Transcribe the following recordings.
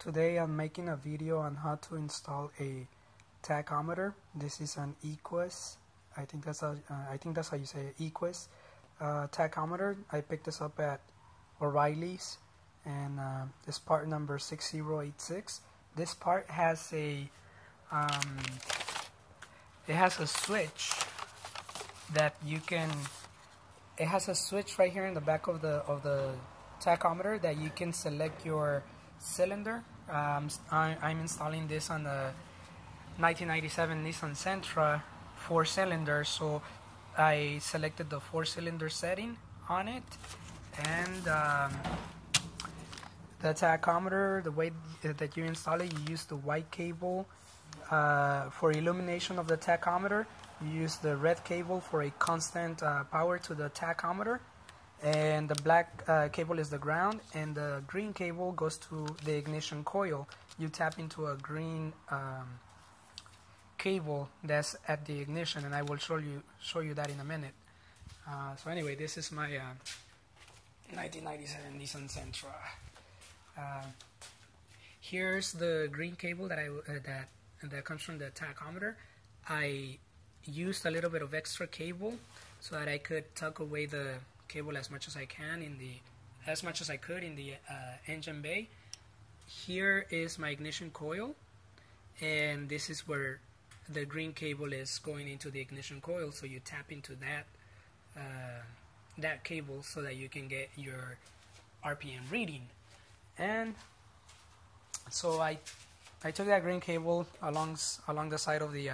Today I'm making a video on how to install a tachometer. This is an Equus. I think that's how you say it, Equus tachometer. I picked this up at O'Reilly's, and this part number 6086. This part has a switch that you can. It has a switch right here in the back of the tachometer that you can select your cylinder. I'm installing this on the 1997 Nissan Sentra 4-cylinder, so I selected the 4-cylinder setting on it, and the tachometer, the way that you install it, you use the white cable for illumination of the tachometer. You use the red cable for a constant power to the tachometer, and the black cable is the ground, and the green cable goes to the ignition coil. You tap into a green cable that's at the ignition, and I will show you that in a minute. So anyway, this is my 1997 Nissan Sentra. Here's the green cable that that comes from the tachometer. I used a little bit of extra cable so that I could tuck away the cable as much as I could in the engine bay. Here is my ignition coil, and this is where the green cable is going into the ignition coil. So you tap into that cable so that you can get your RPM reading. And so I took that green cable along the side of the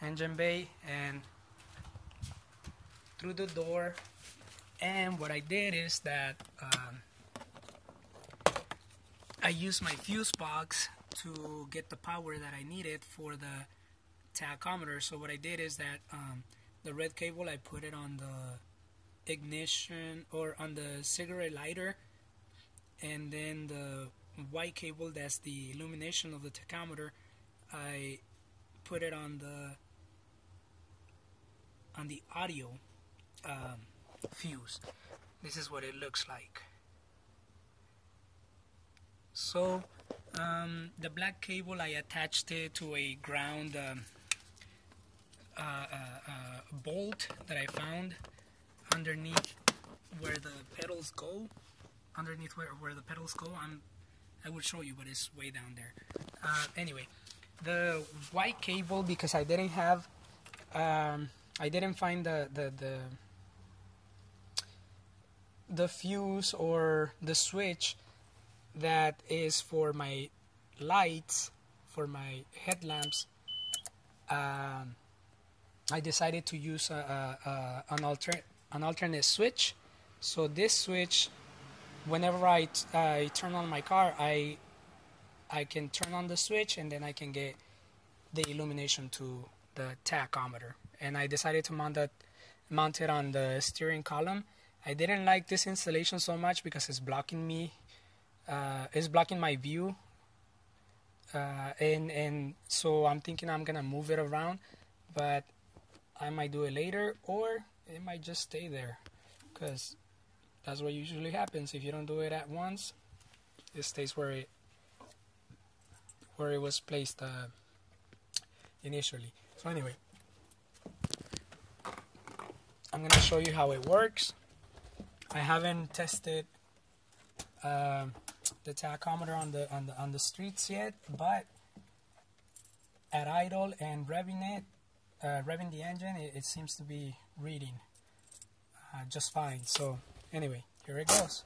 engine bay and through the door, and what I did is that I used my fuse box to get the power that I needed for the tachometer. So what I did is that the red cable, I put it on the ignition or on the cigarette lighter, and then the white cable, that's the illumination of the tachometer, I put it on the audio fuse. This is what it looks like. So the black cable, I attached it to a ground bolt that I found underneath where the pedals go. Underneath where the pedals go, I will show you, but it's way down there. Anyway, the white cable, because I didn't have, I didn't find the fuse or the switch that is for my lights, for my headlamps. I decided to use an alternate switch. So this switch, whenever I turn on my car, I can turn on the switch, and then I can get the illumination to the tachometer. And I decided to mount it on the steering column. I didn't like this installation so much because it's blocking me. It's blocking my view. And so I'm thinking I'm gonna move it around, but I might do it later, or it might just stay there, because that's what usually happens. If you don't do it at once, it stays where it was placed initially. So anyway, I'm gonna show you how it works. I haven't tested the tachometer on the streets yet, but at idle and revving the engine, it seems to be reading just fine. So anyway, here it goes.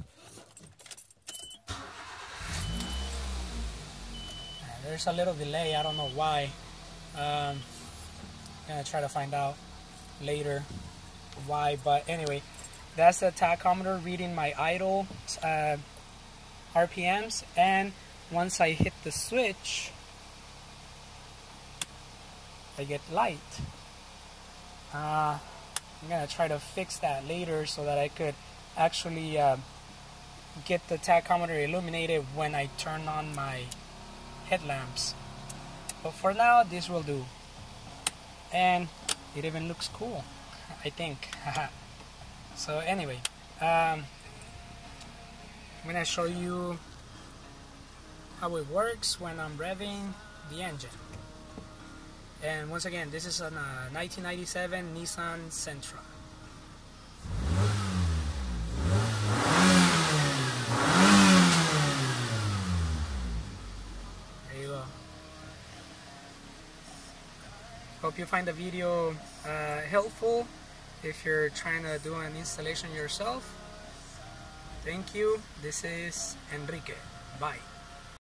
There's a little delay, I don't know why. I'm gonna try to find out later why, but anyway, that's the tachometer reading my idle RPMs, and once I hit the switch, I get light. I'm gonna try to fix that later so that I could actually get the tachometer illuminated when I turn on my headlamps. But for now, this will do, and it even looks cool, I think. So anyway, I'm gonna show you how it works when I'm revving the engine. And once again, this is a 1997 Nissan Sentra. There you go. Hope you find the video helpful if you're trying to do an installation yourself. Thank you. This is Enrique. Bye.